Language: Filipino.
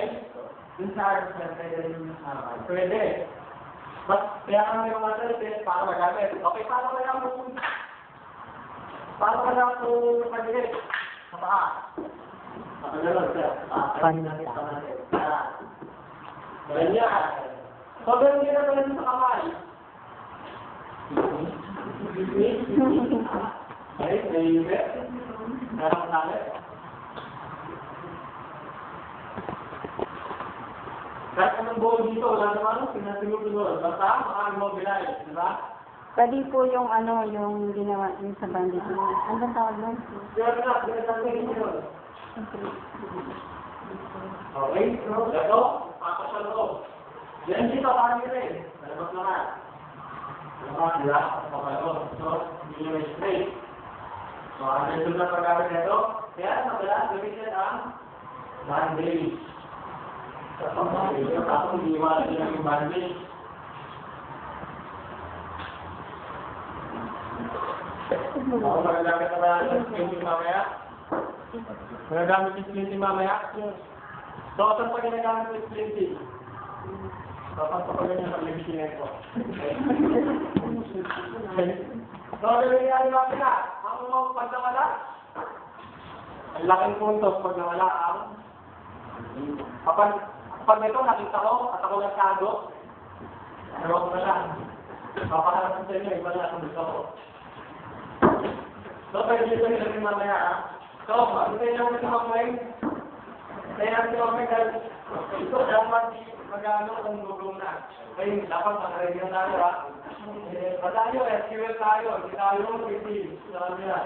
kamay, dun sa arms na pwede rin pwede. Kaya kami mga test para magamit. Okay, paano kaya po pag-direct? Sa paa. Nakagalaw, sir. Ganyan. So, ganyan din na pala sa kamay. Ay, naibit. Meron namin. Kahit anong buo dito, wala naman, pinasinunod. Basta, maka-immobilize, di ba? Pwede po yung yung ginawa yung sa bandit. Ano bang tawag nun? Okay, ito, pasok sa loob. Yan dito, parang rin. Nalabas naman. Nalabas, di ba? Papalabas. So, hindi nyo may straight. So, ang result na pagkakit nito, kaya madalas gamitin ang bandage. Tapos hindi iwanan din ang bandage. Ako magagamit na ba yung splinting mamaya? Magagamit yung splinting mamaya? So, saan pa ginagamit yung splinting? Tapos pa ganyan ang lebisin ko. So, nangyayari mamaya, ang pagdawala, ang laking puntos pag nawala ang kapag ito nakita ko at ako nagkago, ewan ko na lang. Papaharap sa inyo, iba na akong gusto ko. So, pwede dito nila rin mamaya, ha? So, antay lang natin mamay. Antay natin mamay dahil ito dapat mag-ano kung gugong na. Ngayon, dapat makarin na tayo, ha? Patayo, SQL tayo. Hindi tayo, PC. Sabi na.